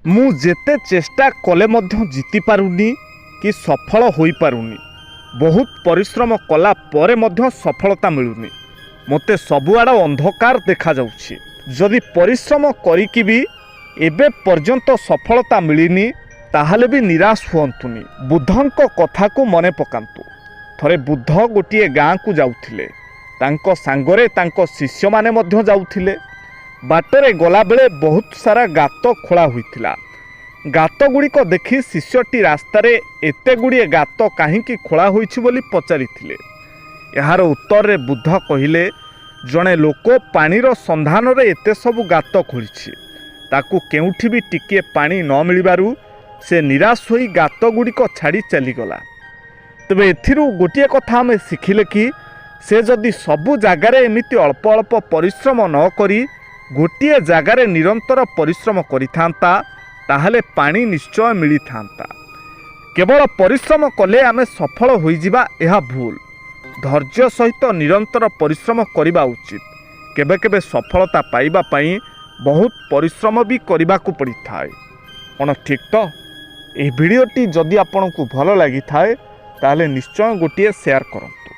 ମୁଁ ଯେତେ ଚେଷ୍ଟା କଲେ ମଧ୍ୟ ଜିତି ପାରୁନି କି ସଫଳ ହୋଇପାରୁନି। ବହୁତ ପରିଶ୍ରମ କଲା ପରେ ମଧ୍ୟ ସଫଳତା ମିଳୁନି। ମୋତେ ସବୁଆଡ଼ ଅନ୍ଧକାର ଦେଖାଯାଉଛି। ଯଦି ପରିଶ୍ରମ କରିକି ବି ଏବେ ପର୍ଯ୍ୟନ୍ତ ସଫଳତା ମିଳିନି ତାହେଲେ ବି ନିରାଶ ହୁଅନ୍ତୁନି। ବୁଦ୍ଧଙ୍କ କଥାକୁ ମନେ ପକାନ୍ତୁ। ଥରେ ବୁଦ୍ଧ ଗୋଟିଏ ଗାଁକୁ ଯାଉଥିଲେ। ତାଙ୍କ ସାଙ୍ଗରେ ତାଙ୍କ ଶିଷ୍ୟମାନେ ମଧ୍ୟ ଯାଉଥିଲେ। ବାଟରେ ଗଲାବେଳେ ବହୁତ ସାରା ଗାତ ଖୋଳା ହୋଇଥିଲା। ଗାତ ଗୁଡ଼ିକ ଦେଖି ଶିଷ୍ୟଟି ରାସ୍ତାରେ ଏତେ ଗୁଡ଼ିଏ ଗାତ କାହିଁକି ଖୋଳା ହୋଇଛି ବୋଲି ପଚାରିଥିଲେ। ଏହାର ଉତ୍ତରରେ ବୁଦ୍ଧ କହିଲେ, ଜଣେ ଲୋକ ପାଣିର ସନ୍ଧାନରେ ଏତେ ସବୁ ଗାତ ଖୋଳିଛି। ତାକୁ କେଉଁଠି ବି ଟିକିଏ ପାଣି ନ ମିଳିବାରୁ ସେ ନିରାଶ ହୋଇ ଗାତ ଗୁଡ଼ିକ ଛାଡ଼ି ଚାଲିଗଲା। ତେବେ ଏଥିରୁ ଗୋଟିଏ କଥା ଆମେ ଶିଖିଲେ କି ସେ ଯଦି ସବୁ ଜାଗାରେ ଏମିତି ଅଳ୍ପ ଅଳ୍ପ ପରିଶ୍ରମ ନ କରି ଗୋଟିଏ ଜାଗାରେ ନିରନ୍ତର ପରିଶ୍ରମ କରିଥାନ୍ତା ତାହେଲେ ପାଣି ନିଶ୍ଚୟ ମିଳିଥାନ୍ତା। କେବଳ ପରିଶ୍ରମ କଲେ ଆମେ ସଫଳ ହୋଇଯିବା ଏହା ଭୁଲ। ଧୈର୍ଯ୍ୟ ସହିତ ନିରନ୍ତର ପରିଶ୍ରମ କରିବା ଉଚିତ। କେବେ କେବେ ସଫଳତା ପାଇବା ପାଇଁ ବହୁତ ପରିଶ୍ରମ ବି କରିବାକୁ ପଡ଼ିଥାଏ। କ'ଣ ଠିକ୍ ତ? ଏହି ଭିଡ଼ିଓଟି ଯଦି ଆପଣଙ୍କୁ ଭଲ ଲାଗିଥାଏ ତାହେଲେ ନିଶ୍ଚୟ ଗୋଟିଏ ସେୟାର କରନ୍ତୁ।